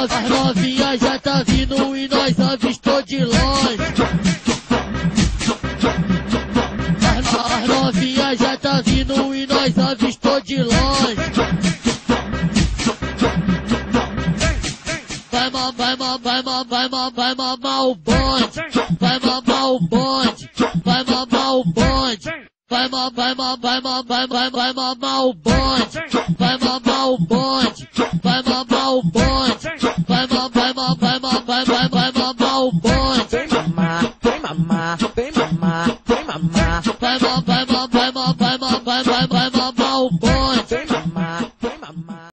As novinhas já tá vindo e nós avistou de longe. As novinhas já tá vindo e nós avistou de longe. Vai mamar o bonde. Vai mamar o bonde. Vai mamar o bonde. Vai mamar o bonde. Vai mamar o bonde. Vai mamar o bonde. Vai mamar o bonde. Vem mamar, vem mamar, vem mamar, vem mamar. Vai mamar o bonde. Vem mamar.